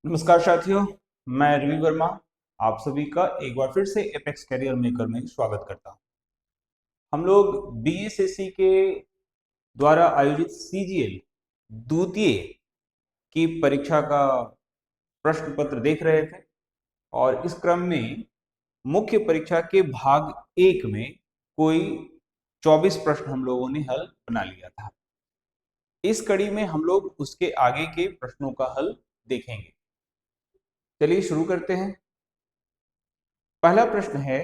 नमस्कार साथियों, मैं रवि वर्मा आप सभी का एक बार फिर से एपेक्स कैरियर मेकर में स्वागत करता हूं। हम लोग बीएसएससी के द्वारा आयोजित सीजीएल द्वितीय की परीक्षा का प्रश्न पत्र देख रहे थे और इस क्रम में मुख्य परीक्षा के भाग एक में कोई 24 प्रश्न हम लोगों ने हल बना लिया था। इस कड़ी में हम लोग उसके आगे के प्रश्नों का हल देखेंगे। चलिए शुरू करते हैं। पहला प्रश्न है,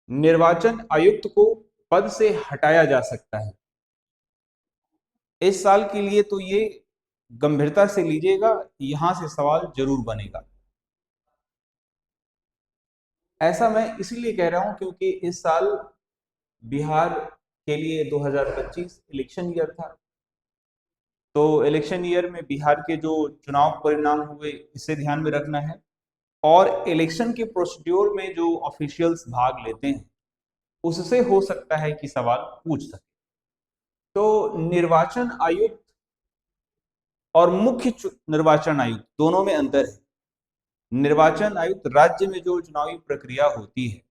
निर्वाचन आयुक्त को पद से हटाया जा सकता है। इस साल के लिए तो ये गंभीरता से लीजिएगा, यहां से सवाल जरूर बनेगा। ऐसा मैं इसलिए कह रहा हूं क्योंकि इस साल बिहार के लिए 2025 इलेक्शन ईयर था। तो इलेक्शन ईयर में बिहार के जो चुनाव परिणाम हुए इसे ध्यान में रखना है और इलेक्शन के प्रोसीड्योर में जो ऑफिशियल्स भाग लेते हैं उससे हो सकता है कि सवाल पूछ सके। तो निर्वाचन आयुक्त और मुख्य निर्वाचन आयुक्त दोनों में अंतर है। निर्वाचन आयुक्त राज्य में जो चुनावी प्रक्रिया होती है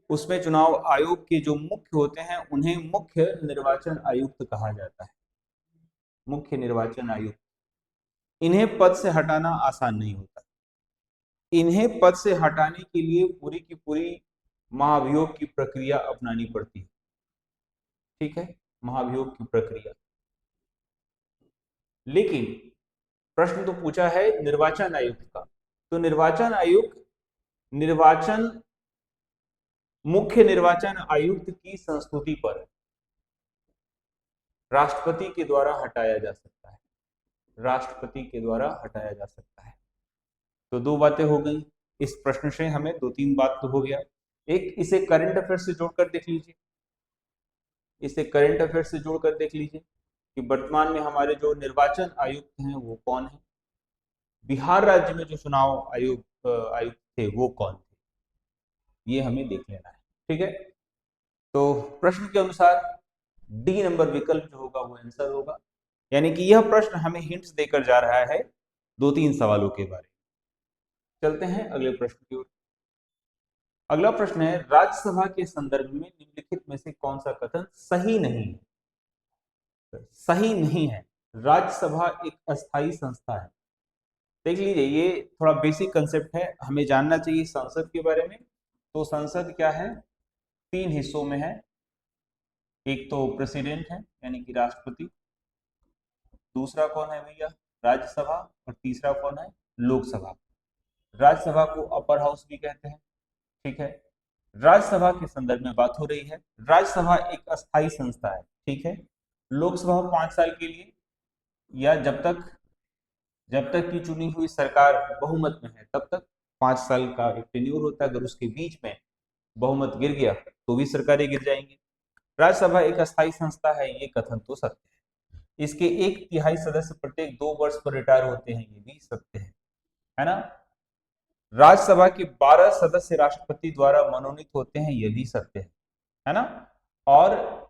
उसमें चुनाव आयोग के जो मुख्य होते हैं उन्हें मुख्य निर्वाचन आयुक्त कहा जाता है। मुख्य निर्वाचन आयुक्त, इन्हें पद से हटाना आसान नहीं होता। इन्हें पद से हटाने के लिए पूरी की पूरी महाभियोग की प्रक्रिया अपनानी पड़ती है। ठीक है, महाभियोग की प्रक्रिया। लेकिन प्रश्न तो पूछा है निर्वाचन आयुक्त का, तो निर्वाचन आयुक्त मुख्य निर्वाचन आयुक्त की संस्तुति पर राष्ट्रपति के द्वारा हटाया जा सकता है। राष्ट्रपति के द्वारा हटाया जा सकता है। तो दो बातें हो गई। इस प्रश्न से हमें दो तीन बात तो हो गया। एक, इसे करंट अफेयर से जोड़कर देख लीजिए। इसे करंट अफेयर से जोड़कर देख लीजिए कि वर्तमान में हमारे जो निर्वाचन आयुक्त हैं वो कौन है। बिहार राज्य में जो चुनाव आयुक्त थे वो कौन थे, ये हमें देख लेना है। ठीक है, तो प्रश्न के अनुसार डी नंबर विकल्प जो होगा वो आंसर होगा। यानी कि यह प्रश्न हमें हिंट्स देकर जा रहा है दो तीन सवालों के बारे में। चलते हैं अगले प्रश्न की ओर। अगला प्रश्न है, राज्यसभा के संदर्भ में निम्नलिखित में से कौन सा कथन सही नहीं है। सही नहीं है। राज्यसभा एक अस्थायी संस्था है। देख लीजिए, ये थोड़ा बेसिक कंसेप्ट है, हमें जानना चाहिए संसद के बारे में। तो संसद क्या है, तीन हिस्सों में है। एक तो प्रेसिडेंट है यानी कि राष्ट्रपति, दूसरा कौन है भैया, राज्यसभा, और तीसरा कौन है, लोकसभा। राज्यसभा को अपर हाउस भी कहते हैं। ठीक है, राज्यसभा के संदर्भ में बात हो रही है। राज्यसभा एक अस्थायी संस्था है। ठीक है, लोकसभा 5 साल के लिए, या जब तक की चुनी हुई सरकार बहुमत में है तब तक 5 साल का एक टेन्योर होता है। अगर उसके बीच में बहुमत गिर गया तो भी सरकारें गिर जाएंगी। राज्यसभा एक अस्थायी संस्था है, ये कथन तो सत्य है। इसके 1/3 सदस्य प्रत्येक 2 वर्ष पर रिटायर होते हैं, ये भी सत्य है ना। राज्यसभा के 12 सदस्य राष्ट्रपति द्वारा मनोनीत होते हैं, ये भी सत्य है ना। और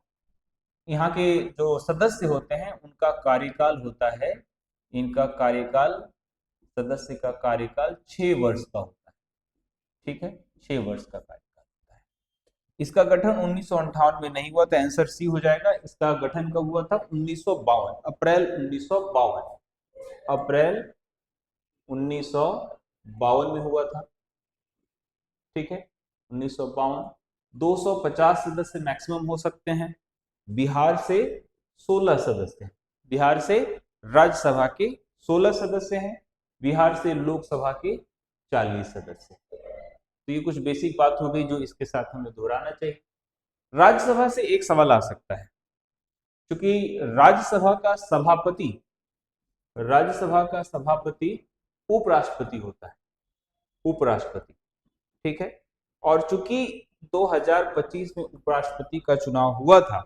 यहाँ के जो सदस्य होते हैं उनका कार्यकाल होता है, इनका कार्यकाल, सदस्य का कार्यकाल 6 वर्ष का होता है। ठीक है, 6 वर्ष का कार्यकाल होता है। इसका गठन 1958 में नहीं हुआ, तो आंसर सी हो जाएगा। इसका गठन कब हुआ था, 1952, अप्रैल 1952, अप्रैल 1952 में हुआ था। ठीक है, 1952। 250 सदस्य मैक्सिमम हो सकते हैं। बिहार से 16 सदस्य हैं। बिहार से राज्यसभा के 16 सदस्य हैं, बिहार से लोकसभा के 40 सदस्य। तो ये कुछ बेसिक बात हो गई जो इसके साथ हमें दोहराना चाहिए। राज्यसभा से एक सवाल आ सकता है, क्योंकि राज्यसभा का सभापति उपराष्ट्रपति होता है, उपराष्ट्रपति। ठीक है, और चूंकि 2025 में उपराष्ट्रपति का चुनाव हुआ था,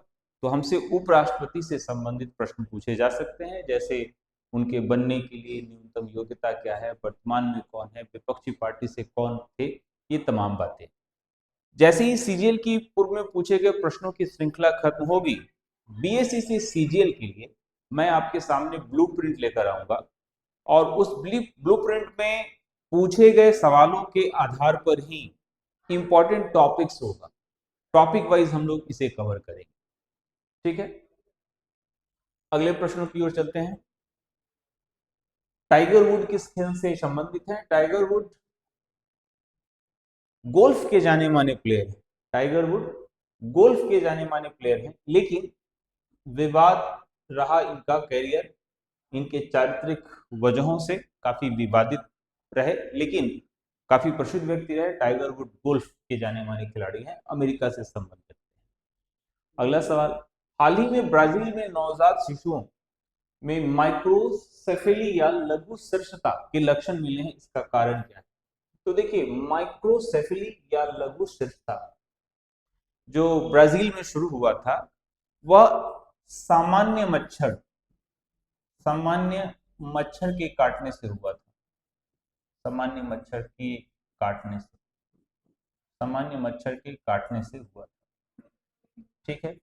तो हमसे उपराष्ट्रपति से संबंधित प्रश्न पूछे जा सकते हैं, जैसे उनके बनने के लिए न्यूनतम योग्यता क्या है, वर्तमान में कौन है, विपक्षी पार्टी से कौन थे, ये तमाम बातें। जैसे ही सीजीएल की पूर्व में पूछे गए प्रश्नों की श्रृंखला खत्म होगी, बीएससी से सीजीएल के लिए मैं आपके सामने ब्लूप्रिंट लेकर आऊंगा। और उस ब्लूप्रिंट में पूछे गए सवालों के आधार पर ही इंपॉर्टेंट टॉपिक्स होगा, टॉपिक वाइज हम लोग इसे कवर करेंगे। ठीक है, अगले प्रश्न की ओर चलते हैं। टाइगर वुड किस खेल से संबंधित है? टाइगर वुड गोल्फ के जाने माने प्लेयर हैं। टाइगर वुड गोल्फ के जाने माने प्लेयर हैं, लेकिन विवाद रहा इनका कैरियर, इनके चारित्रिक वजहों से काफी विवादित रहे, लेकिन काफी प्रसिद्ध व्यक्ति रहे। टाइगर वुड गोल्फ के जाने माने खिलाड़ी हैं, अमेरिका से संबंधित हैं। अगला सवाल, हाल ही में ब्राजील में नवजात शिशुओं में माइक्रोसेफेली या लघु शीर्षता के लक्षण मिले हैं, इसका कारण क्या है? तो देखिए, माइक्रोसेफेली या लघु शीर्षता जो ब्राजील में शुरू हुआ था, वह सामान्य मच्छर के काटने से हुआ था। सामान्य मच्छर के काटने से हुआ था। ठीक है,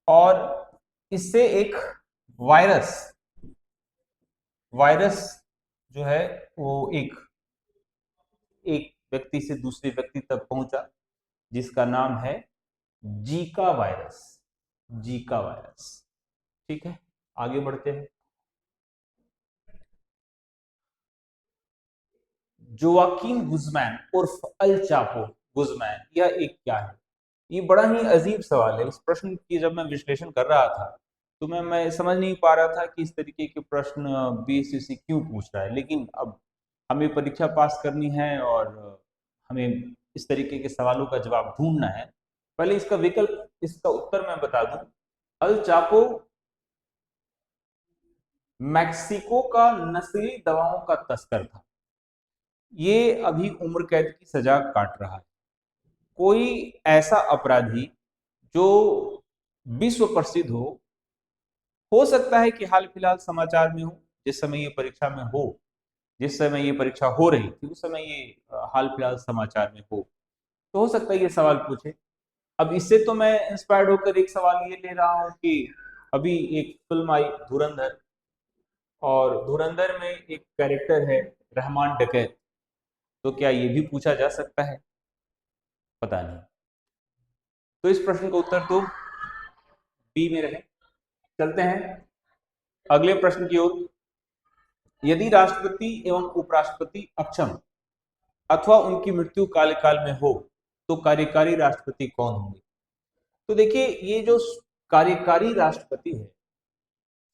और इससे एक वायरस जो है वो एक व्यक्ति से दूसरे व्यक्ति तक पहुंचा, जिसका नाम है जीका वायरस। ठीक है, आगे बढ़ते हैं। जोआकिन गुज़मैन उर्फ अल चापो गुज़मैन, यह एक क्या है? ये बड़ा ही अजीब सवाल है। इस प्रश्न की जब मैं विश्लेषण कर रहा था तो मैं समझ नहीं पा रहा था कि इस तरीके के प्रश्न बीएससीसी क्यों पूछ रहा है, लेकिन अब हमें परीक्षा पास करनी है और हमें इस तरीके के सवालों का जवाब ढूंढना है। पहले इसका उत्तर मैं बता दूं। अल चापो मैक्सिको का नस्ली दवाओं का तस्कर था। ये अभी उम्र कैद की सजा काट रहा है। कोई ऐसा अपराधी जो विश्व प्रसिद्ध हो सकता है कि हाल फिलहाल समाचार में हो, जिस समय ये परीक्षा हो रही थी उस समय ये हाल फिलहाल समाचार में हो, तो हो सकता है ये सवाल पूछे। अब इससे तो मैं इंस्पायर्ड होकर एक सवाल ये ले रहा हूं कि अभी एक फिल्म आई धुरंधर, और धुरंधर में एक कैरेक्टर है रहमान डकैत, तो क्या ये भी पूछा जा सकता है? पता नहीं। तो इस प्रश्न का उत्तर तो बी में रहे। चलते हैं अगले प्रश्न की ओर। यदि राष्ट्रपति एवं उपराष्ट्रपति अक्षम अथवा उनकी मृत्यु काल में हो तो कार्यकारी राष्ट्रपति कौन होंगे? तो देखिए, ये जो कार्यकारी राष्ट्रपति है,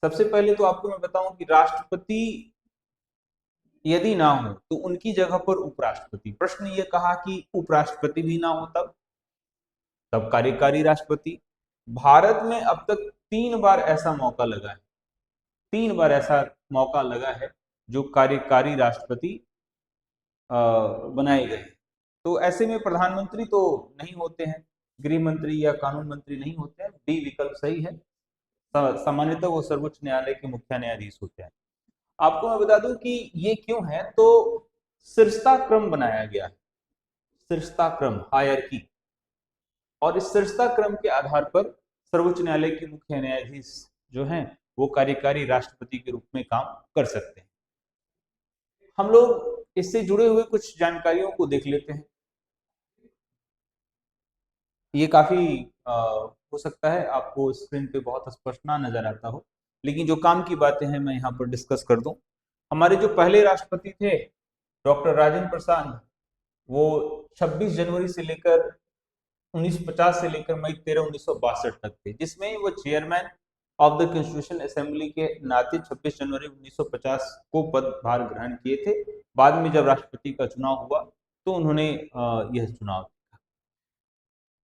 सबसे पहले तो आपको मैं बताऊं कि राष्ट्रपति यदि ना हो तो उनकी जगह पर उपराष्ट्रपति। प्रश्न ये कहा कि उपराष्ट्रपति भी ना हो तब कार्यकारी राष्ट्रपति। भारत में अब तक 3 बार ऐसा मौका लगा है जो कार्यकारी राष्ट्रपति बनाए गए। तो ऐसे में प्रधानमंत्री तो नहीं होते हैं, गृह मंत्री या कानून मंत्री नहीं होते हैं, बी विकल्प सही है। सामान्यतः वो सर्वोच्च न्यायालय के मुख्य न्यायाधीश होते हैं। आपको मैं बता दूं कि ये क्यों है, तो शीर्षता क्रम बनाया गया है, शीर्षता क्रम हायरकी, और इस शीर्षता क्रम के आधार पर सर्वोच्च न्यायालय के मुख्य न्यायाधीश जो हैं वो कार्यकारी राष्ट्रपति के रूप में काम कर सकते हैं। हम लोग इससे जुड़े हुए कुछ जानकारियों को देख लेते हैं। ये काफी हो सकता है आपको स्क्रीन पे बहुत स्पष्ट ना नजर आता हो, लेकिन जो काम की बातें हैं मैं यहाँ पर डिस्कस कर दूं। हमारे जो पहले राष्ट्रपति थे डॉक्टर राजेंद्र प्रसाद, वो 26 जनवरी से लेकर 1950 से लेकर मई 13 1962 तक थे, जिसमें वो chairman of the constitution assembly के नाते 26 जनवरी 1950 को पदभार ग्रहण किए थे। बाद में जब राष्ट्रपति का चुनाव हुआ तो उन्होंने यह चुनाव।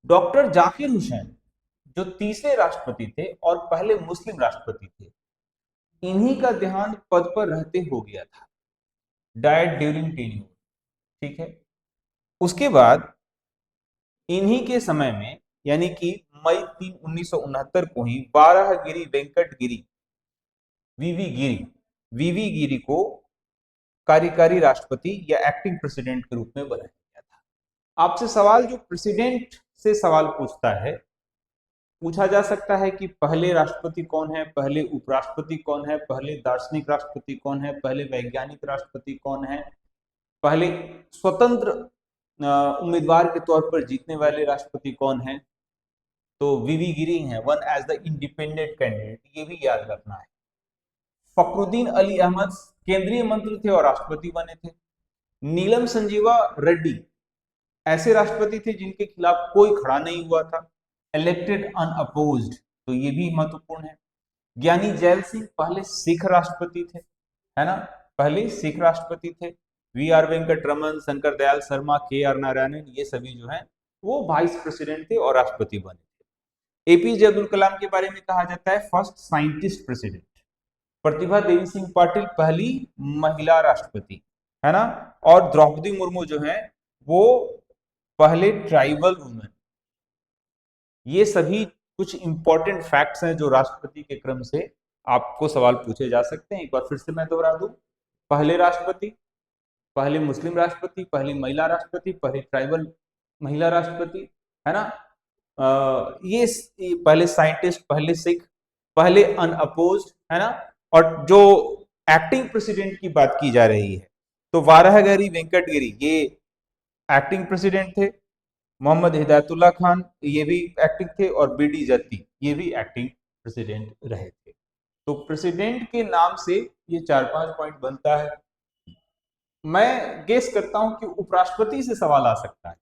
डॉक्टर जाकिर हुसैन जो तीसरे राष्ट्रपति थे और पहले मुस्लिम राष्ट्रपति थे, इन्हीं का देहांत पद पर रहते हो गया था, डाइड ड्यूरिंग टेन्योर। ठीक है, उसके बाद इन्हीं के समय में यानी कि मई 3 1969 को ही 12 गिरी वेंकट गिरी वीवी गिरी को कार्यकारी राष्ट्रपति या एक्टिंग प्रेसिडेंट के रूप में बनाया गया था। आपसे सवाल जो प्रेसिडेंट से सवाल पूछता है पूछा जा सकता है कि पहले राष्ट्रपति कौन है, पहले उपराष्ट्रपति कौन है, पहले दार्शनिक राष्ट्रपति कौन है, पहले वैज्ञानिक राष्ट्रपति कौन है, पहले स्वतंत्र उम्मीदवार के तौर पर जीतने वाले राष्ट्रपति कौन है। तो वीवी गिरी हैं one as the independent candidate, ये भी याद रखना है। फखरुद्दीन अली अहमद केंद्रीय मंत्री थे और राष्ट्रपति बने थे। नीलम संजीवा रेड्डी ऐसे राष्ट्रपति थे जिनके खिलाफ कोई खड़ा नहीं हुआ था, इलेक्टेड अनअपोज्ड, तो ये भी महत्वपूर्ण है। ज्ञानी जैल सिंह पहले सिख राष्ट्रपति थे, है ना, पहले सिख राष्ट्रपति थे। वी आर वेंकट रमन, शंकर दयाल शर्मा, के आर नारायणन, ये सभी जो हैं वो वाइस प्रेसिडेंट थे और राष्ट्रपति बने थे। एपीजे अब्दुल कलाम के बारे में कहा जाता है first scientist president. Pratibha Devi Singh Patil पहली महिला राष्ट्रपति, है ना, और द्रौपदी मुर्मू जो है वो पहले ट्राइबल वुमेन। ये सभी कुछ इंपॉर्टेंट फैक्ट्स हैं जो राष्ट्रपति के क्रम से आपको सवाल पूछे जा सकते हैं। एक बार फिर से मैं दोहरा दूं, पहले राष्ट्रपति, पहले मुस्लिम राष्ट्रपति, पहली महिला राष्ट्रपति, पहले ट्राइबल महिला राष्ट्रपति, है ना, ये पहले साइंटिस्ट, पहले सिख, पहले अनअपोज्ड, है ना। और जो एक्टिंग प्रेसिडेंट की बात की जा रही है तो वाराहगिरी वेंकट गिरी ये एक्टिंग प्रेसिडेंट थे। मोहम्मद हिदायतुल्लाह खान ये भी एक्टिंग थे और बीडी जत्ती ये भी एक्टिंग प्रेसिडेंट रहे थे। तो प्रेसिडेंट के नाम से ये 4-5 पॉइंट बनता है। मैं गेस करता हूं कि उपराष्ट्रपति से सवाल आ सकता है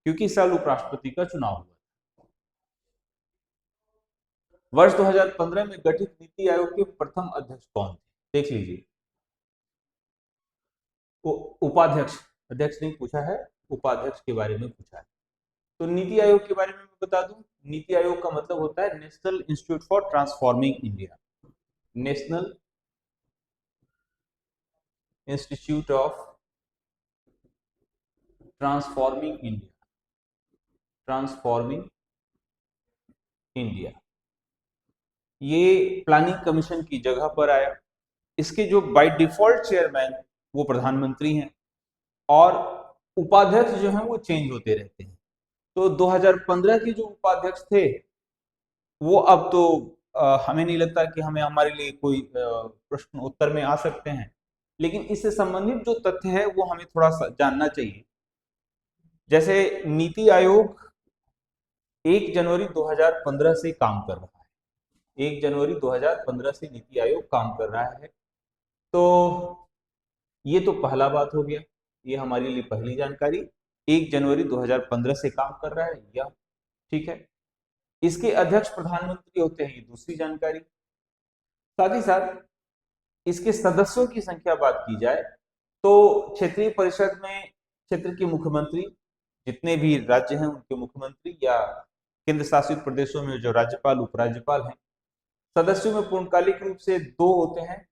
क्योंकि इस साल उपराष्ट्रपति का चुनाव हुआ। वर्ष 2015 में गठित नीति आयोग के प्रथम अध्यक्ष कौन थे, देख लीजिए। उपाध्यक्ष, अध्यक्ष नहीं पूछा है, उपाध्यक्ष के बारे में पूछा है। तो नीति आयोग के बारे में मैं बता दूं, नीति आयोग का मतलब होता है national institute for transforming India, national institute of transforming India, transforming India. ये प्लानिंग कमीशन की जगह पर आया। इसके जो बाय डिफॉल्ट चेयरमैन वो प्रधानमंत्री हैं और उपाध्यक्ष जो हैं वो चेंज होते रहते हैं। तो 2015 के जो उपाध्यक्ष थे वो अब तो हमें नहीं लगता कि हमें हमारे लिए कोई प्रश्न उत्तर में आ सकते हैं, लेकिन इससे संबंधित जो तथ्य है वो हमें थोड़ा सा जानना चाहिए। जैसे नीति आयोग 1 जनवरी 2015 से काम कर रहा है, 1 जनवरी 2015 से नीति आयोग काम कर रहा है। तो ये तो पहला बात हो गया, ये हमारे लिए पहली जानकारी, 1 जनवरी 2015 से काम कर रहा है, या ठीक है। इसके अध्यक्ष प्रधानमंत्री होते हैं, ये दूसरी जानकारी। साथ ही साथ इसके सदस्यों की संख्या बात की जाए तो क्षेत्रीय परिषद में क्षेत्र के मुख्यमंत्री, जितने भी राज्य हैं उनके मुख्यमंत्री या केंद्र शासित प्रदेशों में जो राज्यपाल उपराज्यपाल हैं, सदस्यों में पूर्णकालिक रूप से 2 होते हैं।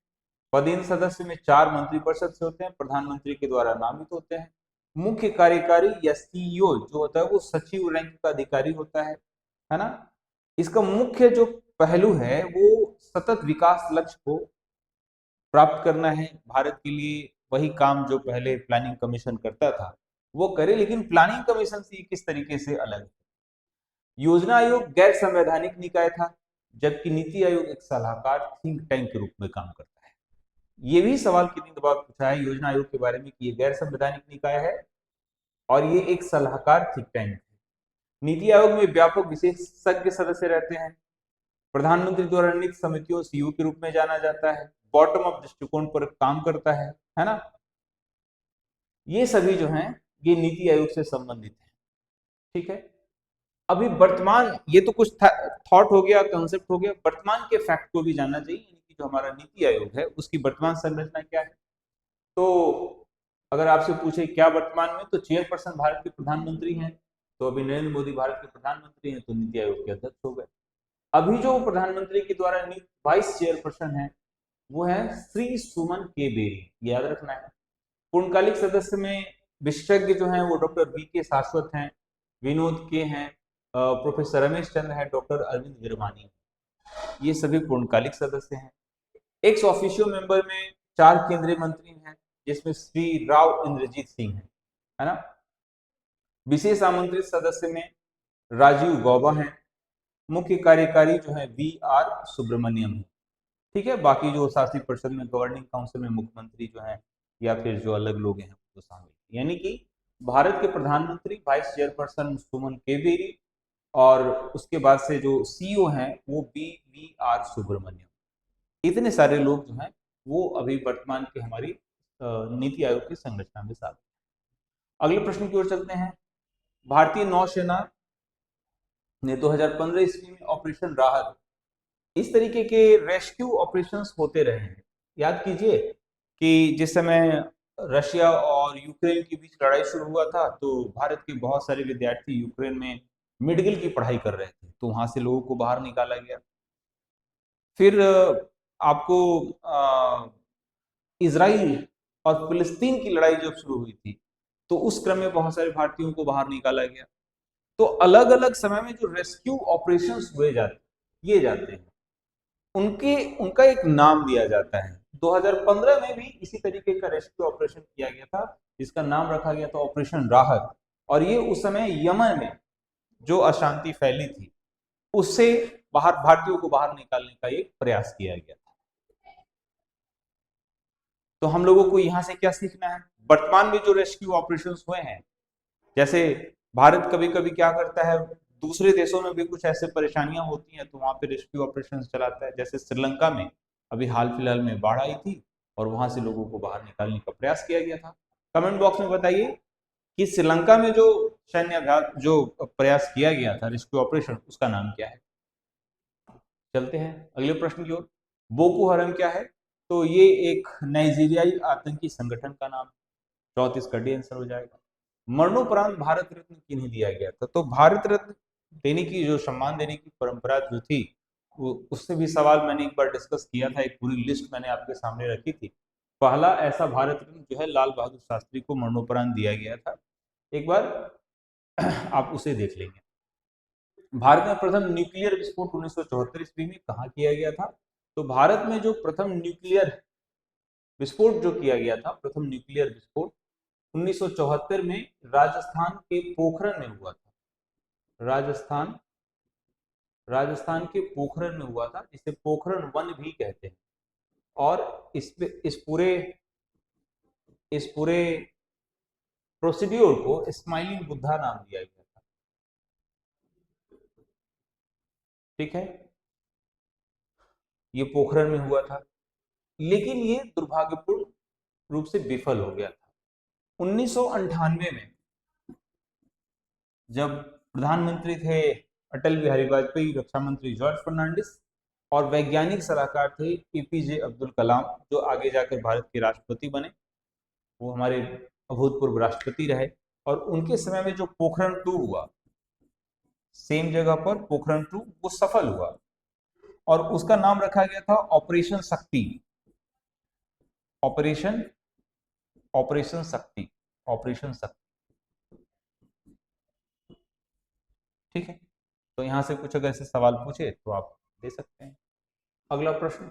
पदेन सदस्य में 4 मंत्रिपरिषद से होते हैं, प्रधानमंत्री के द्वारा नामित होते हैं। मुख्य कार्यकारी या सीईओ जो होता है वो सचिव रैंक का अधिकारी होता है ना। इसका मुख्य जो पहलू है वो सतत विकास लक्ष्य को प्राप्त करना है। भारत के लिए वही काम जो पहले प्लानिंग कमीशन करता था वो करे, लेकिन प्लानिंग कमीशन से किस तरीके से अलग है। योजना आयोग गैर संवैधानिक निकाय था, जबकि नीति आयोग एक सलाहकार थिंक टैंक के रूप में काम करता है। ये भी सवाल कितनी बार पूछा है योजना आयोग के बारे में कि ये गैर संवैधानिक निकाय है और ये एक सलाहकार थिंक टैंक है। नीति आयोग में व्यापक विशेषज्ञ सदस्य रहते हैं। प्रधानमंत्री द्वारा नियुक्त समितियों सीयू के रूप में जाना जाता है। बॉटम अप दृष्टिकोण पर काम करता है ना। ये सभी जो हैं ये नीति आयोग से संबंधित है, ठीक है। अभी वर्तमान, ये तो कुछ थॉट हो गया, कंसेप्ट हो गया, वर्तमान के फैक्ट को भी जानना चाहिए, यानी कि जो हमारा नीति आयोग है उसकी वर्तमान संरचना क्या है। तो अगर आपसे पूछे क्या वर्तमान में, तो चेयरपर्सन भारत के प्रधानमंत्री हैं, तो अभी नरेंद्र मोदी भारत के प्रधानमंत्री हैं तो नीति आयोग के अध्यक्ष हो गए। अभी जो प्रधानमंत्री के द्वारा नियुक्त वाइस चेयरपर्सन है वो है श्री सुमन के बेरी, याद रखना है। पूर्णकालिक सदस्य में विशेषज्ञ जो हैं वो डॉक्टर वी के शाश्वत हैं, विनोद के हैं, प्रोफेसर रमेश चंद्र है, डॉक्टर अरविंद गिरवानी, ये सभी पूर्णकालिक सदस्य हैं। एक्स ऑफिशियो मेंबर में 4 केंद्रीय मंत्री हैं जिसमें श्री राव इंद्रजीत सिंह है ना। विशेष आमंत्रित सदस्य में राजीव गौबा हैं, मुख्य कार्यकारी जो है VR सुब्रमण्यम है। ठीक है, बाकी जो शासी परिषद में गवर्निंग काउंसिल में मुख्यमंत्री जो है या फिर जो अलग लोग हैं वो शामिल, यानी कि भारत के प्रधानमंत्री वाइस चेयरपर्सन सुमन केवेरी, और उसके बाद से जो CEO हैं वो VR सुब्रमण्यम। इतने सारे लोग जो हैं वो अभी वर्तमान की हमारी नीति आयोग की संरचना में शामिल। अगले प्रश्न की ओर चलते हैं। भारतीय नौसेना ने 2015 ईस्वी में ऑपरेशन राहत, इस तरीके के रेस्क्यू ऑपरेशंस होते रहे हैं। याद कीजिए कि जिस समय रशिया और यूक्रेन के बीच लड़ाई शुरू हुआ था तो भारत के बहुत सारे विद्यार्थी यूक्रेन में मेडिकल की पढ़ाई कर रहे थे, तो वहां से लोगों को बाहर निकाला गया। फिर आपको इजराइल और फिलिस्तीन की लड़ाई जब शुरू हुई थी तो उस क्रम में बहुत सारे भारतीयों को बाहर निकाला गया। तो अलग अलग समय में जो रेस्क्यू ऑपरेशंस किए जाते हैं उनके उनका एक नाम दिया जाता है। 2015 में भी इसी तरीके का रेस्क्यू ऑपरेशन किया गया था जिसका नाम रखा गया था ऑपरेशन राहत, और ये उस समय यमन में जो अशांति फैली थी उससे बाहर भारतीयों को बाहर निकालने का एक प्रयास किया गया था। तो हम लोगों को यहां से क्या सीखना है? वर्तमान में जो रेस्क्यू ऑपरेशंस हुए हैं, जैसे भारत कभी कभी क्या करता है, दूसरे देशों में भी कुछ ऐसे परेशानियां होती हैं तो वहां पे रेस्क्यू ऑपरेशंस चलाता है। जैसे श्रीलंका में अभी हाल फिलहाल में बाढ़ आई थी और वहां से लोगों को बाहर निकालने का प्रयास किया गया था। कमेंट बॉक्स में बताइए कि श्रीलंका में जो सैन्य अभ्यास जो प्रयास किया गया था रेस्क्यू ऑपरेशन, उसका नाम क्या है? चलते हैं अगले प्रश्न की ओर। बोको हरम क्या है? तो ये एक नाइजीरियाई आतंकी संगठन का नाम। 34 का डी आंसर हो जाएगा। मरणोपरांत भारत रत्न किन्हें दिया गया था? तो भारत रत्न देने की जो सम्मान देने की परंपरा जो थी वो उससे भी सवाल मैंने एक बार डिस्कस किया था, एक पूरी लिस्ट मैंने आपके सामने रखी थी। पहला ऐसा भारत रत्न जो है लाल बहादुर शास्त्री को मरणोपरांत दिया गया था, एक बार आप उसे देख लेंगे। भारत में प्रथम न्यूक्लियर विस्फोट 1974 ईस्वी में कहाँ किया गया था? तो भारत में जो प्रथम न्यूक्लियर विस्फोट जो किया गया था, प्रथम न्यूक्लियर विस्फोट 1974 में राजस्थान के पोखरण में हुआ था। राजस्थान के पोखरण में हुआ था, जिसे पोखरण वन भी कहते हैं। और इस पूरे प्रोसीड्योर को स्माइलिंग बुद्धा नाम दिया गया था। ठीक है, ये पोखरण में हुआ था, लेकिन ये दुर्भाग्यपूर्ण रूप से विफल हो गया था। 1998 में जब प्रधानमंत्री थे अटल बिहारी वाजपेयी, रक्षा मंत्री जॉर्ज फर्नांडिस और वैज्ञानिक सलाहकार थे APJ अब्दुल कलाम, जो आगे जाकर भारत के राष्ट्रपति बने, वो हमारे अभूतपूर्व राष्ट्रपति रहे। और उनके समय में जो पोखरण 2 हुआ, सेम जगह पर पोखरण 2 वो सफल हुआ और उसका नाम रखा गया था ऑपरेशन शक्ति। ऑपरेशन ऑपरेशन शक्ति ऑपरेशन शक्ति। ठीक है, तो यहां से कुछ अगर ऐसे सवाल पूछे तो आप दे सकते हैं। अगला प्रश्न,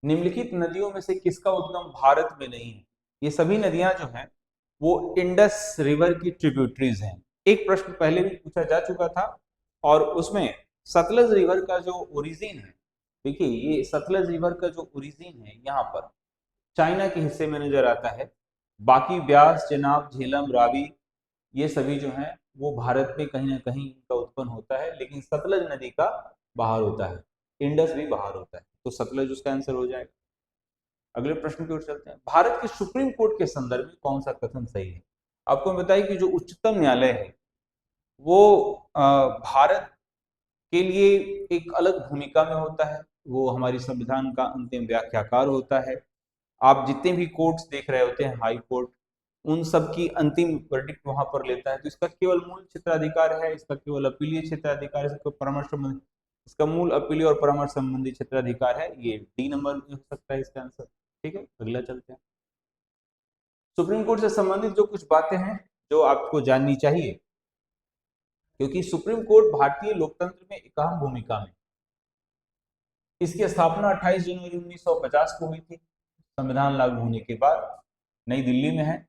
निम्नलिखित नदियों में से किसका उद्गम भारत में नहीं है? ये सभी नदियां जो हैं वो इंडस रिवर की ट्रिब्यूटरीज हैं। एक प्रश्न पहले भी पूछा जा चुका था और उसमें सतलज रिवर का जो ओरिजिन है, देखिए ये सतलज रिवर का जो ओरिजिन है यहाँ पर चाइना के हिस्से में नजर आता है। बाकी ब्यास, चेनाब, झेलम, रावी ये सभी जो हैं वो भारत में कहीं ना कहीं इनका उत्पन्न होता है, लेकिन सतलज नदी का बाहर होता है, इंडस भी बाहर होता है, तो सतलज उसका आंसर हो जाएगा। अगले प्रश्न की ओर चलते हैं। भारत के सुप्रीम कोर्ट के संदर्भ में कौन सा कथन सही है? आपको बताइए कि जो उच्चतम न्यायालय है वो भारत के लिए एक अलग भूमिका में होता है, वो हमारी संविधान का अंतिम व्याख्याकार होता है। आप जितने भी कोर्ट्स देख रहे होते हैं, हाई कोर्ट, उन सब की अंतिम वर्डिक्ट वहां पर लेता है। तो इसका केवल मूल क्षेत्राधिकार है, इसका केवल अपीलीय क्षेत्राधिकार है, इसका परामर्श संबंधी, इसका मूल अपीलीय और परामर्श संबंधी क्षेत्राधिकार है। ये D नंबर में हो सकता है इसका आंसर। ठीक है, अगला चलते हैं। सुप्रीम कोर्ट से संबंधित जो कुछ बातें हैं जो आपको जाननी चाहिए, क्योंकि सुप्रीम कोर्ट भारतीय लोकतंत्र में एक अहम भूमिका में, इसकी स्थापना 28 जनवरी 1950 को हुई थी, संविधान लागू होने के बाद नई दिल्ली में है।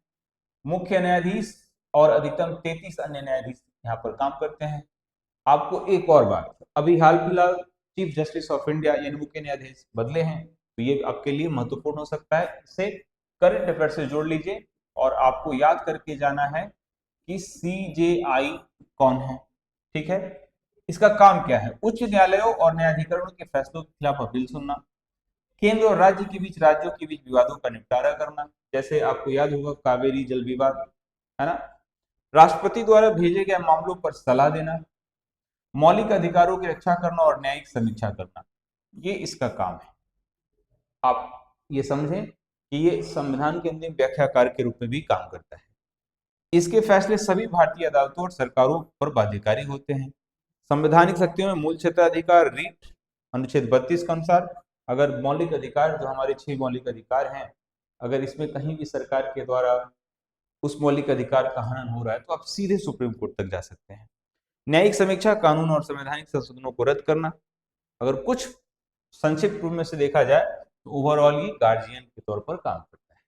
मुख्य न्यायाधीश और अधिकतम 33 अन्य न्यायाधीश यहाँ पर काम करते हैं। आपको एक और बात, अभी हाल फिलहाल चीफ जस्टिस ऑफ इंडिया यानी मुख्य न्यायाधीश बदले हैं, तो ये आपके लिए महत्वपूर्ण हो सकता है। इसे करंट अफेयर से जोड़ लीजिए और आपको याद करके जाना है कि सीजेआई कौन है। ठीक है, इसका काम क्या है? उच्च न्यायालयों और न्यायाधिकरणों के फैसलों के खिलाफ अपील सुनना, केंद्र और राज्य के बीच राज्यों के बीच विवादों का निपटारा करना, जैसे आपको याद होगा कावेरी जल विवाद, है ना। राष्ट्रपति द्वारा भेजे गए मामलों पर सलाह देना, मौलिक अधिकारों की रक्षा करना और न्यायिक समीक्षा करना, ये इसका काम है। आप ये समझें कि ये संविधान के अंतिम व्याख्याकार के रूप में भी काम करता है। इसके फैसले सभी भारतीय अदालतों और सरकारों पर बाध्यकारी होते हैं। संवैधानिक शक्तियों में मूल क्षेत्राधिकार रीट अनुच्छेद 32 के अनुसार, अगर मौलिक अधिकार जो हमारे 6 मौलिक अधिकार हैं, अगर इसमें कहीं भी सरकार के द्वारा उस मौलिक अधिकार का हनन हो रहा है तो आप सीधे सुप्रीम कोर्ट तक जा सकते हैं। न्यायिक समीक्षा, कानून और संवैधानिक संशोधनों को रद्द करना, अगर कुछ संक्षिप्त रूप में से देखा जाए तो ओवरऑल ये गार्जियन के तौर पर काम करता है।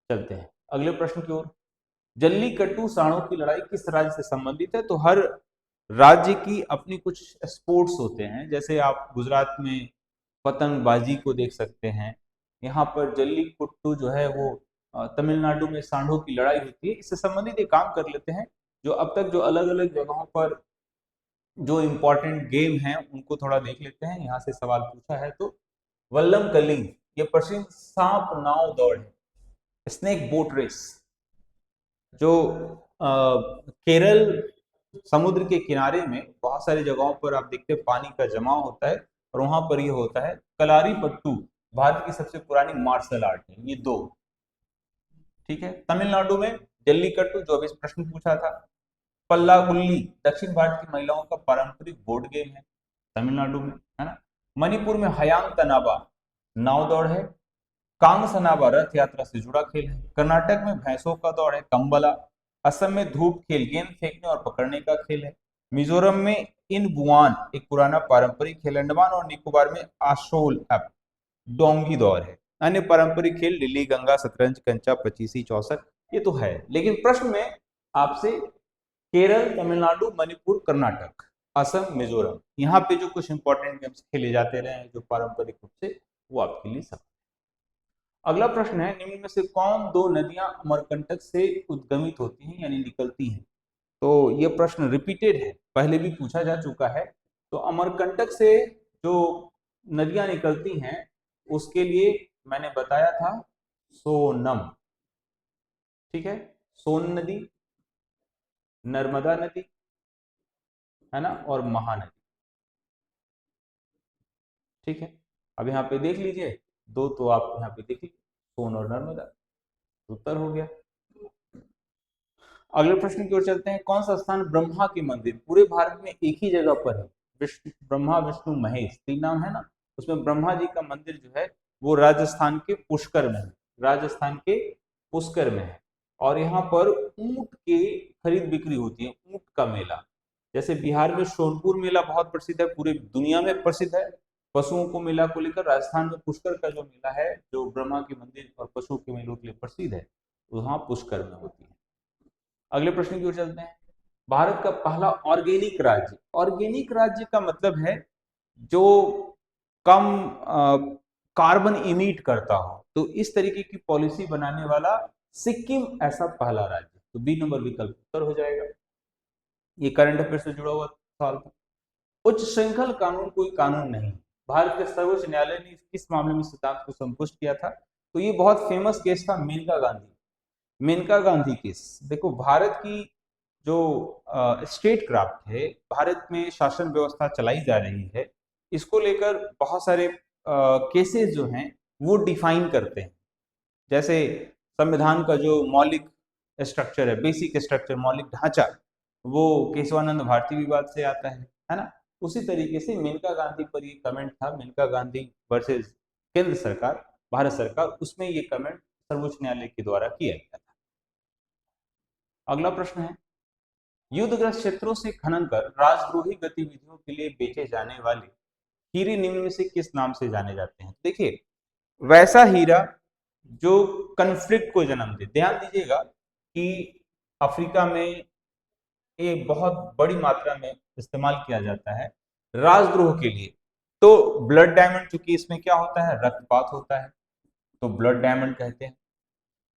चलते हैं अगले प्रश्न की ओर। जल्लीकट्टू सांडों की लड़ाई किस राज्य से संबंधित है? तो हर राज्य की अपनी कुछ स्पोर्ट्स होते हैं, जैसे आप गुजरात में पतंगबाजी को देख सकते हैं, यहाँ पर जल्लीकट्टू जो है वो तमिलनाडु में सांडों की लड़ाई होती है। इससे संबंधित एक काम कर लेते हैं, जो अब तक जो अलग अलग जगहों पर जो इम्पोर्टेंट गेम हैं उनको थोड़ा देख लेते हैं। यहाँ से सवाल पूछा है तो वल्लम कलिंग, ये प्रसिद्ध सांप नाव दौड़ है, स्नेक बोट रेस, जो केरल समुद्र के किनारे में बहुत सारी जगहों पर आप देखते हैं पानी का जमाव होता है और वहां पर ये होता है। कलारी पट्टू भारत की सबसे पुरानी मार्शल आर्ट है, ये दो। ठीक है, तमिलनाडु में जल्लीकट्टू जो अभी प्रश्न पूछा था। पल्ला गुल्ली दक्षिण भारत की महिलाओं का पारंपरिक बोर्ड गेम है, तमिलनाडु में, है ना। मणिपुर में हयांग तनाबा नाव दौड़ है। कांग सनाबा रथ यात्रा से जुड़ा खेल है। कर्नाटक में भैंसों का दौड़ है, कंबला। असम में धूप खेल गेंद फेंकने और पकड़ने का खेल है। मिजोरम में इन बुआन एक पुराना पारंपरिक खेल। अंडमान और निकोबार में आशोल ऐप डोंगी दौर है। अन्य पारंपरिक खेल लिली गंगा, शतरंज, कंचा, पचीसी, चौसठ, ये तो है। लेकिन प्रश्न में आपसे केरल, तमिलनाडु, मणिपुर, कर्नाटक, असम, मिजोरम, यहाँ पे जो कुछ इंपॉर्टेंट गेम्स खेले जाते रहे हैं जो पारंपरिक रूप से, वो आपके लिए सब। अगला प्रश्न है, निम्न में से कौन दो नदियां अमरकंटक से उद्गमित होती हैं यानी निकलती हैं? तो ये प्रश्न रिपीटेड है, पहले भी पूछा जा चुका है। तो अमरकंटक से जो नदियां निकलती हैं उसके लिए मैंने बताया था सोनम। ठीक है, सोन नदी, नर्मदा नदी, है ना, और महानदी। ठीक है, अब यहाँ पे देख लीजिए, दो तो आप यहाँ पे देखिए, सोन और नर्मदा, उत्तर हो गया। अगले प्रश्न की ओर चलते हैं। कौन सा स्थान ब्रह्मा के मंदिर पूरे भारत में एक ही जगह पर है? विष्णु, ब्रह्मा, विष्णु, महेश, तीन नाम है ना, उसमें ब्रह्मा जी का मंदिर जो है वो राजस्थान के पुष्कर में है। राजस्थान के पुष्कर में है। और यहाँ पर ऊंट की खरीद बिक्री होती है, ऊंट का मेला। जैसे बिहार में सोनपुर मेला बहुत प्रसिद्ध है, पूरे दुनिया में प्रसिद्ध है पशुओं को मेला को लेकर। राजस्थान में पुष्कर का जो मेला है, जो ब्रह्मा के मंदिर और पशुओं के मेलों के लिए प्रसिद्ध है, वहां पुष्कर में होती है। अगले प्रश्न की ओर चलते हैं। भारत का पहला ऑर्गेनिक राज्य, ऑर्गेनिक राज्य का मतलब है जो कम कार्बन इमिट करता हो, तो इस तरीके की पॉलिसी बनाने वाला सिक्किम ऐसा पहला राज्य। तो बी नंबर विकल्प उत्तर हो जाएगा। ये करंट अफेयर से जुड़ा हुआ सवाल था। उच्च श्रृंखल कानून कोई कानून नहीं, भारत के सर्वोच्च न्यायालय ने किस मामले में सिद्धांत को संतुष्ट किया था? तो ये बहुत फेमस केस था, मेनका गांधी। मेनका गांधी केस। देखो, भारत की जो स्टेट क्राफ्ट है, भारत में शासन व्यवस्था चलाई जा रही है, इसको लेकर बहुत सारे केसेस जो हैं वो डिफाइन करते हैं। जैसे संविधान का जो मौलिक स्ट्रक्चर है, बेसिक स्ट्रक्चर, मौलिक ढांचा, वो केशवानंद भारती विवाद से आता है ना। उसी तरीके से मेनका गांधी पर ये कमेंट था, मेनका गांधी वर्सेस केंद्र सरकार, भारत सरकार, उसमें ये कमेंट सर्वोच्च न्यायालय के द्वारा किया गया था। अगला प्रश्न है, युद्धग्रस्त क्षेत्रों से खनन कर राजद्रोही गतिविधियों के लिए बेचे जाने वाले हीरे निम्न में से किस नाम से जाने जाते हैं? देखिए, वैसा हीरा जो कन्फ्लिक्ट को जन्म दे। ध्यान दीजिएगा कि अफ्रीका में ये बहुत बड़ी मात्रा में इस्तेमाल किया जाता है राजद्रोह के लिए। तो ब्लड डायमंड, चूंकि इसमें क्या होता है, रक्तपात होता है, तो ब्लड डायमंड कहते हैं।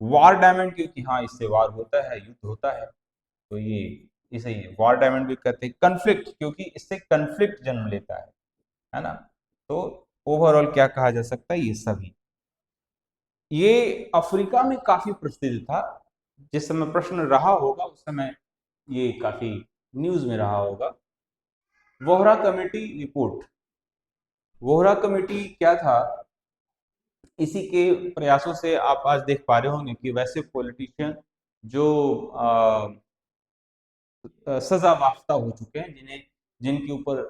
वार डायमंड, क्योंकि हाँ इससे वार होता है, युद्ध होता है, तो ये इसे वार डायमंड भी कहते हैं। कन्फ्लिक्ट, क्योंकि इससे कन्फ्लिक्ट जन्म लेता है ना। तो ओवरऑल क्या कहा जा सकता है, ये सभी। ये अफ्रीका में काफी प्रसिद्ध था। जिस समय प्रश्न रहा होगा उस समय ये काफी न्यूज में रहा होगा। Vohra committee report. Vohra committee क्या था, इसी के प्रयासों से आप आज देख पा रहे होंगे कि वैसे पॉलिटिशियन जो सजा याफ्ता हो चुके हैं, जिनके ऊपर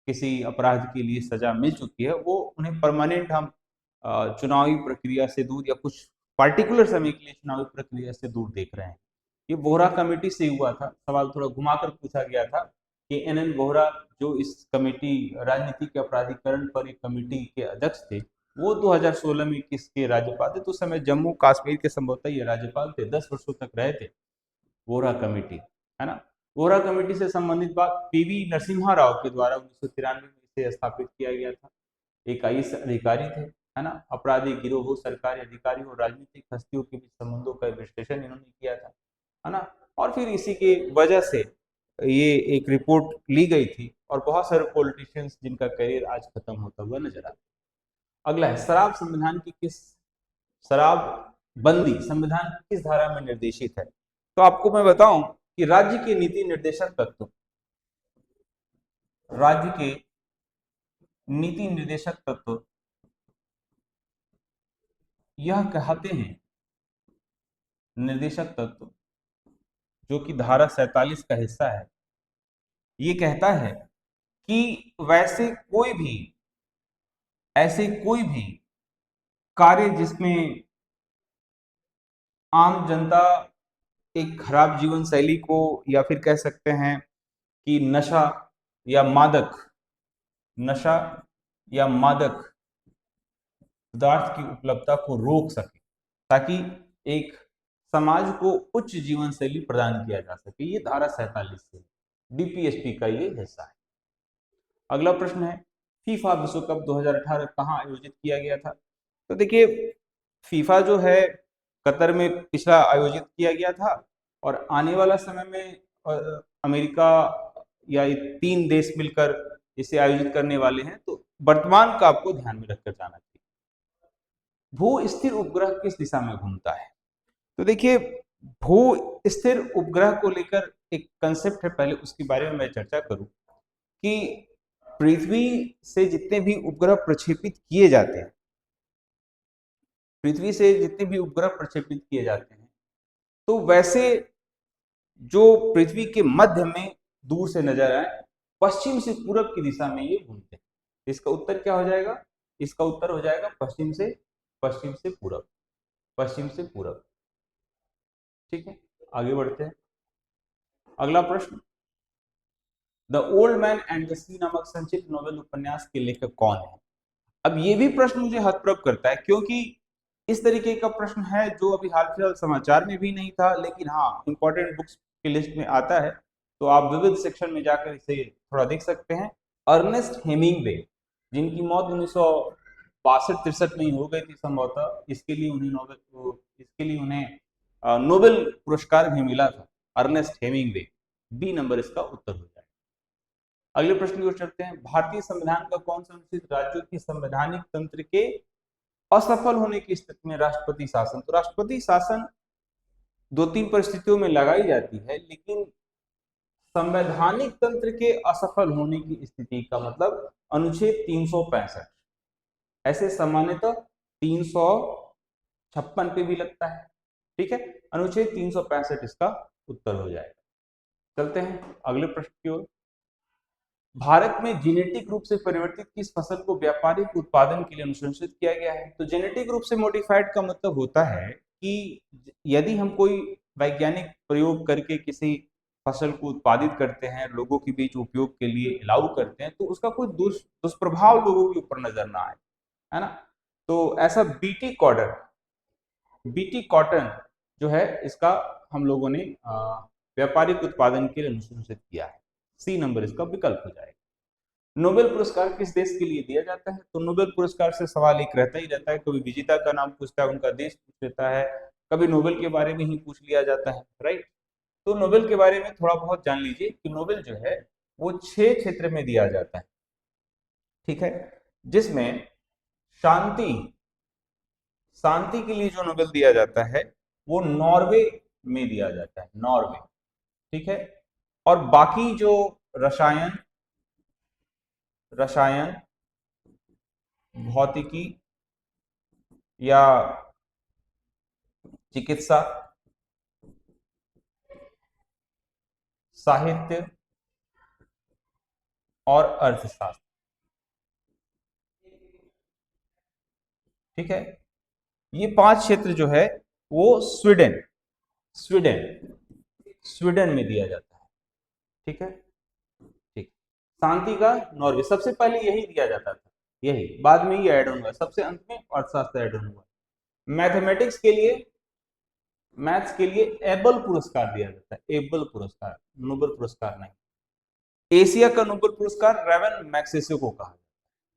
किसी अपराध के लिए सजा मिल चुकी है, वो उन्हें परमानेंट हम चुनावी प्रक्रिया से दूर या कुछ पार्टिकुलर समय के लिए चुनावी प्रक्रिया से दूर देख रहे हैं। ये बोहरा कमेटी से हुआ था। सवाल थोड़ा घुमाकर पूछा गया था कि एन बोहरा जो इस कमेटी राजनीतिक अपराधीकरण पर एक कमेटी के अध्यक्ष थे, वो 2016 में किसके राज्यपाल थे, तो उस समय जम्मू कश्मीर के संभवतः ये राज्यपाल थे, 10 वर्षों तक रहे थे वोहरा कमेटी, है ना। वोहरा कमेटी से संबंधित बात, पीवी नरसिम्हा राव के द्वारा 1993 में इसे स्थापित किया गया था। एक आईएएस अधिकारी थे, है ना। अपराधी गिरोह, सरकारी अधिकारी और राजनीतिक हस्तियों के बीच संबंधों का विश्लेषण इन्होंने किया था, है ना। और फिर इसी के वजह से ये एक रिपोर्ट ली गई थी और बहुत सारे पॉलिटिशियंस जिनका करियर आज खत्म होता हुआ नजर आता है। अगला है शराब संविधान की किस शराब बंदी संविधान की किस धारा में निर्देशित है। तो आपको मैं बताऊं कि राज्य के नीति निर्देशक तत्व, राज्य के नीति निर्देशक तत्व यह कहते हैं, निर्देशक तत्व जो कि धारा 47 का हिस्सा है, ये कहता है कि वैसे कोई भी ऐसे कोई भी कार्य जिसमें आम जनता एक खराब जीवन शैली को, या फिर कह सकते हैं कि या मादक नशा या मादक पदार्थ की उपलब्धता को रोक सके, ताकि एक समाज को उच्च जीवन शैली प्रदान किया जा सके। ये धारा 47 से डीपीएसपी का ये हिस्सा है। अगला प्रश्न है, फीफा विश्व कप 2018 कहाँ आयोजित किया गया था। तो देखिए, फीफा जो है कतर में पिछला आयोजित किया गया था, और आने वाला समय में अमेरिका या ये 3 देश मिलकर इसे आयोजित करने वाले हैं। तो वर्तमान का आपको ध्यान में रखकर जाना चाहिए। भू स्थिर उपग्रह किस दिशा में घूमता है। तो देखिए, भू स्थिर उपग्रह को लेकर एक कंसेप्ट है, पहले उसके बारे में मैं चर्चा करूं कि पृथ्वी से जितने भी उपग्रह प्रक्षेपित किए जाते हैं, पृथ्वी से जितने भी उपग्रह प्रक्षेपित किए जाते हैं, तो वैसे जो पृथ्वी के मध्य में दूर से नजर आए, पश्चिम से पूरब की दिशा में ये घूमते हैं। इसका उत्तर क्या हो जाएगा, इसका उत्तर हो जाएगा पश्चिम से पूरब, पश्चिम से पूरब। ठीक है, आगे बढ़ते हैं। अगला प्रश्न, the old man and the sea नामक संक्षिप्त नोवेल उपन्यास के लेखक कौन है। अब ये भी प्रश्न मुझे हतप्रभ करता है, क्योंकि इस तरीके का प्रश्न है जो अभी हाल फिलहाल समाचार में भी नहीं था, लेकिन हाँ इंपॉर्टेंट बुक्स की लिस्ट में आता है। तो आप विविध सेक्शन में जाकर इसे थोड़ा देख सकते हैं। अर्नेस्ट हेमिंगवे, जिनकी मौत 1962-63 में हो गई थी संभवतः, इसके लिए उन्हें नोबेल पुरस्कार भी मिला था। अर्नेस्ट हेमिंगवे, बी नंबर इसका उत्तर हो जाएगा। अगले प्रश्न की ओर चलते हैं। भारतीय संविधान का कौन सा अनुच्छेद राज्यों की संवैधानिक तंत्र के असफल होने की स्थिति में राष्ट्रपति शासन। तो राष्ट्रपति शासन 2-3 परिस्थितियों में लगाई जाती है, लेकिन संवैधानिक तंत्र के असफल होने की स्थिति का मतलब अनुच्छेद 365, ऐसे सामान्यतः 356 पे भी लगता है। ठीक है, अनुच्छेद 365 इसका उत्तर हो जाएगा। चलते हैं अगले प्रश्न की ओर। भारत में जेनेटिक रूप से परिवर्तित किस फसल को व्यापारिक उत्पादन के लिए अनुशंसित किया गया है। तो जेनेटिक रूप से मॉडिफाइड का मतलब होता है कि यदि हम कोई वैज्ञानिक प्रयोग करके किसी फसल को उत्पादित करते हैं, लोगों के बीच उपयोग के लिए अलाउ करते हैं, तो उसका कोई दुष्प्रभाव लोगों के ऊपर नजर ना आए, है ना। तो ऐसा बीटी कॉटन जो है, इसका हम लोगों ने व्यापारिक उत्पादन के लिए अनुशंसित किया है। सी नंबर इसका विकल्प हो जाएगा। नोबेल पुरस्कार किस देश के लिए दिया जाता है? तो नोबेल पुरस्कार से सवाल एक रहता ही रहता है, कभी विजेता का नाम पूछता है, उनका देश पूछ लेता है, कभी नोबेल के बारे में ही पूछ लिया जाता है, राइट। तो नोबेल के बारे में थोड़ा बहुत जान लीजिए कि नोबेल जो है वो 6 क्षेत्र में दिया जाता है, ठीक है, जिसमें शांति शांति के लिए जो नोबेल दिया जाता है वो नॉर्वे में दिया जाता है, नॉर्वे, ठीक है। और बाकी जो रसायन रसायन भौतिकी या चिकित्सा, साहित्य और अर्थशास्त्र, ठीक है, ये 5 क्षेत्र जो है वो स्वीडन स्वीडन स्वीडन में दिया जाता है, ठीक है, ठीक। शांति का नॉर्वे, सबसे पहले यही दिया जाता था, यही, बाद में ही ऐड होगा, सबसे अंत में अर्थशास्त्र ऐड होगा। मैथमेटिक्स के लिए, मैथ्स के लिए एबल पुरस्कार दिया जाता है, एबल पुरस्कार, नोबेल पुरस्कार नहीं। एशिया का नोबेल पुरस्कार रेवन मैग्सेसे को कहा जाता है,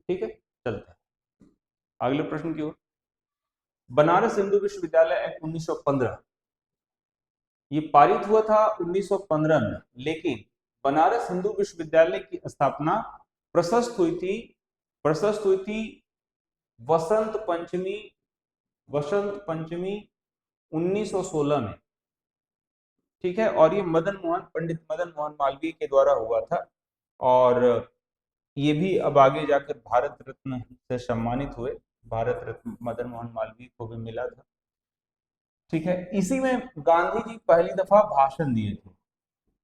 ठीक है। चलता है अगले प्रश्न की ओर। बनारस हिंदू विश्वविद्यालय एक्ट 1915 ये पारित हुआ था 1915 में, लेकिन बनारस हिंदू विश्वविद्यालय की स्थापना प्रशस्त हुई थी वसंत पंचमी 1916 में, ठीक है। और ये पंडित मदन मोहन मालवीय के द्वारा हुआ था, और ये भी अब आगे जाकर भारत रत्न से सम्मानित हुए, भारत रत्न मदन मोहन मालवीय को भी मिला था, ठीक है। इसी में गांधी जी पहली दफा भाषण दिए थे,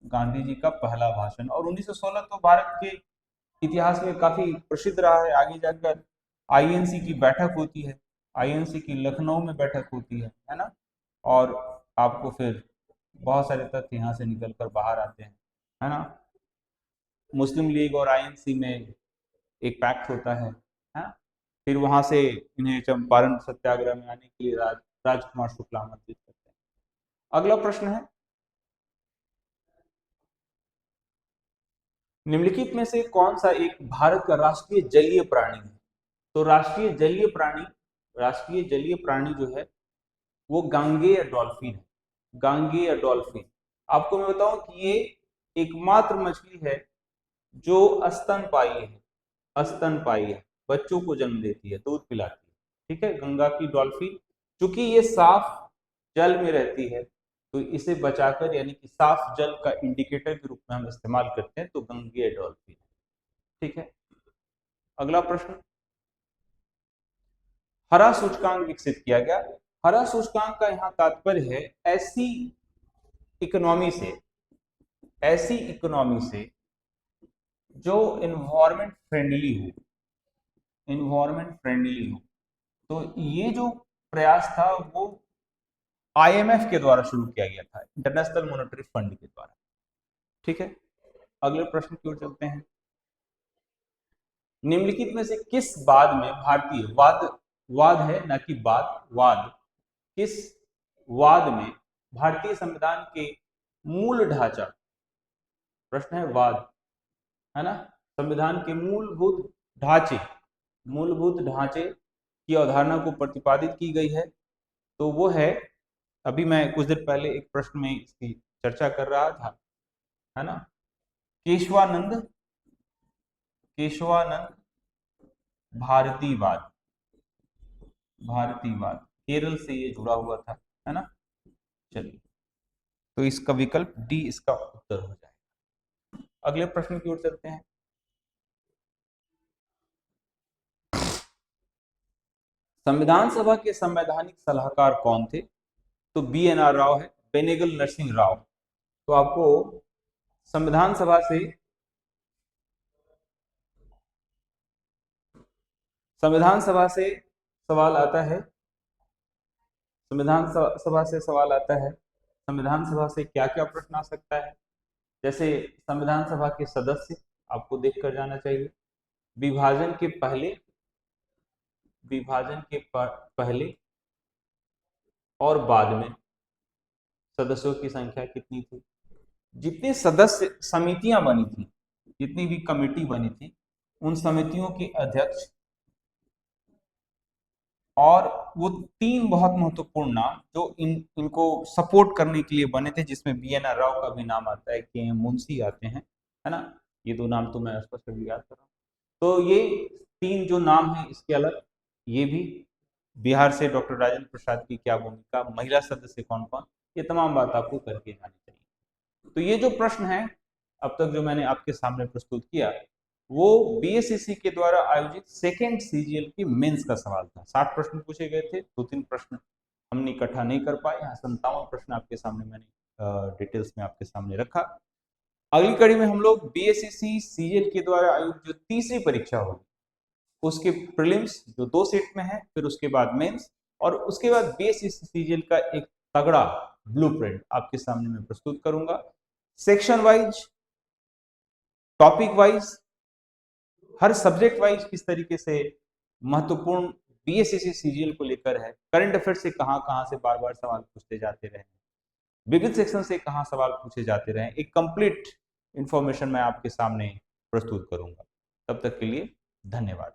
गांधी जी का पहला भाषण, और 1916 तो भारत के इतिहास में काफी प्रसिद्ध रहा है। आगे जाकर आईएनसी की बैठक होती है, आईएनसी की लखनऊ में बैठक होती है ना, और आपको फिर बहुत सारे तथ्य यहाँ से निकल कर बाहर आते हैं, है ना। मुस्लिम लीग और आईएनसी में एक पैक्ट होता है, फिर वहां से इन्हें चंपारण सत्याग्रह में आने के लिए राजकुमार शुक्ला आमंत्रित करते हैं। अगला प्रश्न है, निम्नलिखित में से कौन सा एक भारत का राष्ट्रीय जलीय प्राणी है? तो राष्ट्रीय जलीय प्राणी जो है वो गांगेय डॉल्फिन है, गांगेय डॉल्फिन। आपको मैं बताऊं कि ये एकमात्र मछली है जो स्तनपायी है, बच्चों को जन्म देती है, दूध पिलाती है, ठीक है, गंगा की डॉल्फिन। चूंकि ये साफ जल में रहती है तो इसे बचाकर, यानी कि साफ जल का इंडिकेटर के रूप में हम इस्तेमाल करते हैं, तो गंगेय डॉल्फिन, ठीक है। अगला प्रश्न, हरा सूचकांक विकसित किया गया। हरा सूचकांक का यहाँ तात्पर्य है ऐसी इकोनॉमी से जो इन्वायरमेंट फ्रेंडली हो। तो ये जो प्रयास था वो आईएमएफ के द्वारा शुरू किया गया था, इंटरनेशनल मॉनेटरी फंड के द्वारा, ठीक है। अगले प्रश्न की ओर चलते हैं। निम्नलिखित में से किस वाद में भारतीय वाद है ना कि वाद, किस वाद में भारतीय संविधान के मूल ढांचा, प्रश्न है वाद, है ना, संविधान के मूलभूत ढांचे की अवधारणा को प्रतिपादित की गई है? तो वो है, अभी मैं कुछ देर पहले एक प्रश्न में इसकी चर्चा कर रहा था, है ना, केशवानंद भारतीवाद, केरल से ये जुड़ा हुआ था, है ना। चलिए, तो इसका विकल्प डी इसका उत्तर हो जाएगा। अगले प्रश्न की ओर चलते हैं। संविधान सभा के संवैधानिक सलाहकार कौन थे? तो BNR राव है, बेनेगल नरसिंह राव। तो आपको संविधान सभा से सवाल आता है, संविधान सभा से क्या क्या प्रश्न आ सकता है? जैसे संविधान सभा के सदस्य आपको देखकर जाना चाहिए, विभाजन के पहले और बाद में सदस्यों की संख्या कितनी थी, जितने सदस्य समितियां बनी थी, जितनी भी कमेटी बनी थी, उन समितियों के अध्यक्ष और वो 3 बहुत महत्वपूर्ण नाम जो इनको सपोर्ट करने के लिए बने थे, जिसमें BNR राव का भी नाम आता है, KM मुंशी आते हैं, है ना। ये 2 नाम तो मैं स्पष्ट याद कर रहा हूँ। तो ये 3 जो नाम है, इसके अलग ये भी, बिहार से डॉक्टर राजेंद्र प्रसाद की क्या भूमिका, महिला सदस्य कौन कौन, ये तमाम बात आपको करके जानी चाहिए। तो ये जो प्रश्न है अब तक जो मैंने आपके सामने प्रस्तुत किया, वो BSSC के द्वारा आयोजित सेकेंड CGL की मेंस का सवाल था। 60 प्रश्न पूछे गए थे, 2-3 प्रश्न हमने इकट्ठा नहीं कर पाए, यहाँ 57 प्रश्न आपके सामने मैंने डिटेल्स में आपके सामने रखा। अगली कड़ी में हम लोग BSSC CGL के द्वारा आयोजित जो तीसरी परीक्षा होगी, उसके प्रीलिम्स जो 2 सेट में है, फिर उसके बाद मेंस, और उसके बाद BSSC CGL का एक तगड़ा ब्लूप्रिंट आपके सामने मैं प्रस्तुत करूंगा। सेक्शन वाइज, टॉपिक वाइज, हर सब्जेक्ट वाइज किस तरीके से महत्वपूर्ण BSSC CGL को लेकर है, करंट अफेयर से कहां कहां से बार बार सवाल पूछते जाते रहे, विविध सेक्शन से कहां सवाल पूछे जाते रहे, एक कंप्लीट इंफॉर्मेशन मैं आपके सामने प्रस्तुत करूंगा। तब तक के लिए धन्यवाद।